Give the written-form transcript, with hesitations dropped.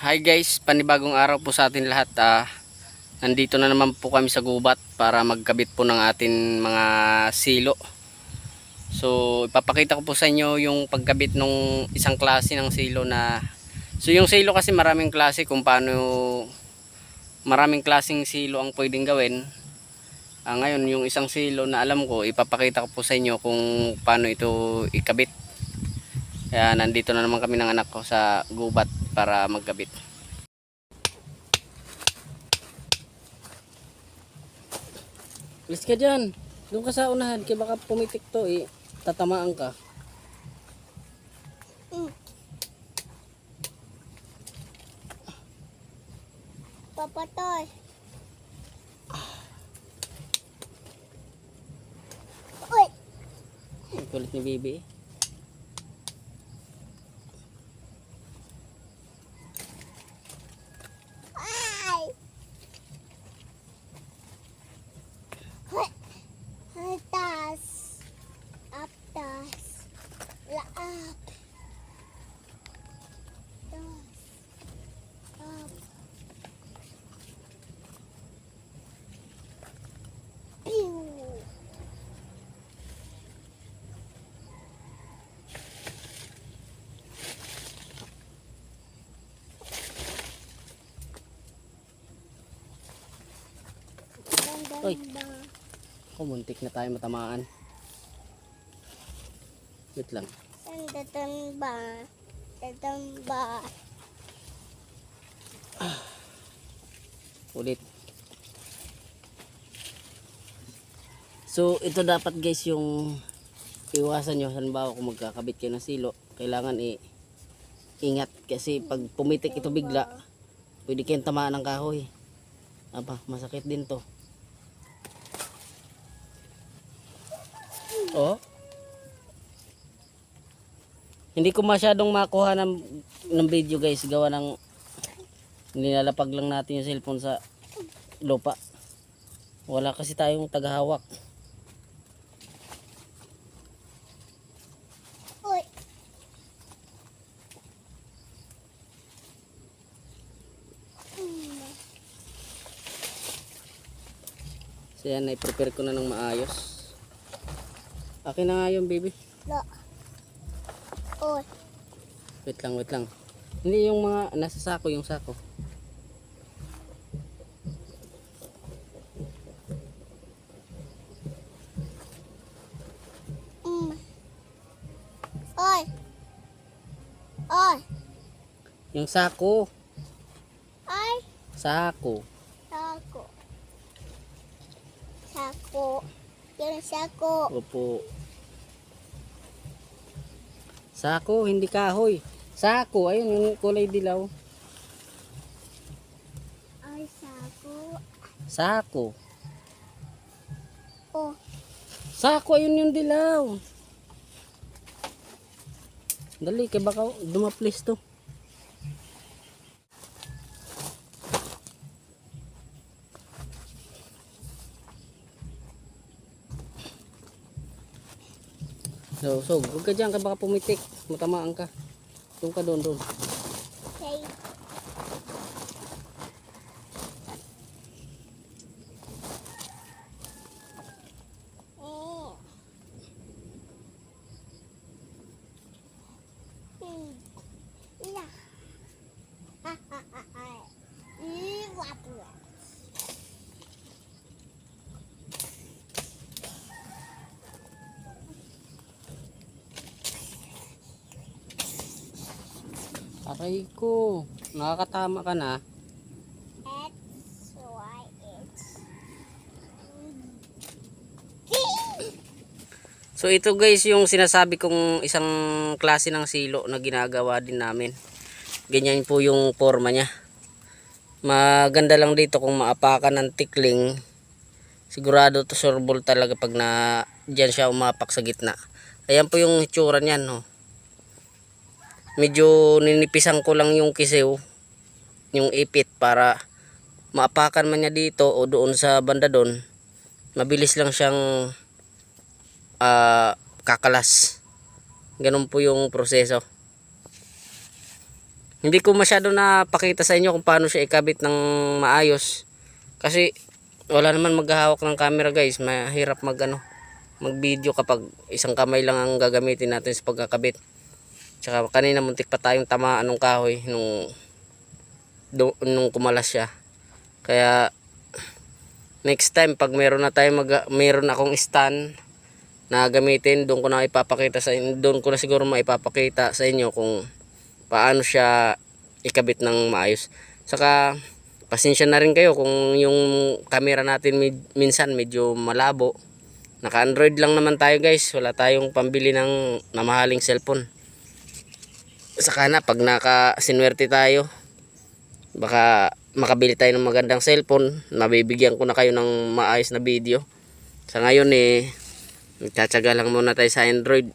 Hi guys, panibagong araw po sa atin lahat. Nandito na naman po kami sa gubat para magkabit po ng atin mga silo. So ipapakita ko po sa inyo yung pagkabit ng isang klase ng silo na yung silo kasi maraming klase kung paano, maraming klaseng silo ang pwedeng gawin. Ngayon yung isang silo na alam ko, ipapakita ko po sa inyo kung paano ito ikabit. Kaya nandito na naman kami ng anak ko sa gubat para magkabit. Alis ka dyan. Doon ka sa unahan. Kaya baka pumitik to eh. Tatamaan ka. Papatoy. Uy! Ang kulit ni Bibi. Ay! Hoy! Atas! Atas! Laap! Tas! Up! Pew! Uy! Muntik na tayo matamaan. Wait lang. Sandatan ba? Sandatan ba? Ulit. So ito dapat guys yung iwasan nyo. Halimbawa kung magkakabit kayo ng silo, kailangan ingat kasi pag pumitik ito bigla, pwede kayong tamaan ng kahoy. Masakit din to. Oh. Hindi ko masyadong makuha ng video guys, gawa ng nilalapag lang natin yung cellphone sa lupa. Wala kasi tayong tagahawak. Uy! So yan, i-prepare ko na ng maayos. Akin na nga yung baby. Lo! Uy! Wait lang. Hindi yung mga nasa sako, yung sako. Oy! Oy! Yung sako. Ay! Sako. Sako. Sako. Yung sako. Opo. Sako, hindi kahoy. Sako, ayun yung kulay dilaw. Ay, sako. Sako. Oh. Sako, ayun yung dilaw. Dali, kaya baka dumaplis to. So, huwag ka dyan, kaya baka pumitik. Matamaan ka. Doon. Okay. Yeah. Aray ko. Nakakatama ka na. That's why it's So ito guys yung sinasabi kong isang klase ng silo na ginagawa din namin. Ganyan po yung forma niya. Maganda lang dito kung maapakan ng tikling. Sigurado to sureball talaga pag na diyan siya umapak sa gitna. Ayan po yung itsura niyan, no. Medyo ninipisan ko lang yung kisiw, yung ipit, para maapakan man niya dito o doon sa banda doon. Mabilis lang siyang kakalas. Ganun po yung proseso. Hindi ko masyado napakita sa inyo kung paano siya ikabit ng maayos. Kasi wala naman maghahawak ng camera guys. Mahirap mag video kapag isang kamay lang ang gagamitin natin sa pagkakabit. Tsaka kanina muntik pa tayong tamaan ng kahoy nung kumalas siya. Kaya next time pag meron akong stand na gamitin, doon ko na siguro maipapakita sa inyo kung paano siya ikabit ng maayos. Saka pasensya na rin kayo kung yung camera natin minsan medyo malabo. Naka-Android lang naman tayo guys, wala tayong pambili ng namahaling cellphone. Saka na pag nakasinwerte tayo, baka makabili tayo ng magandang cellphone, mabibigyan ko na kayo ng maayos na video. Sa ngayon nagtsatsaga lang muna tayo sa Android.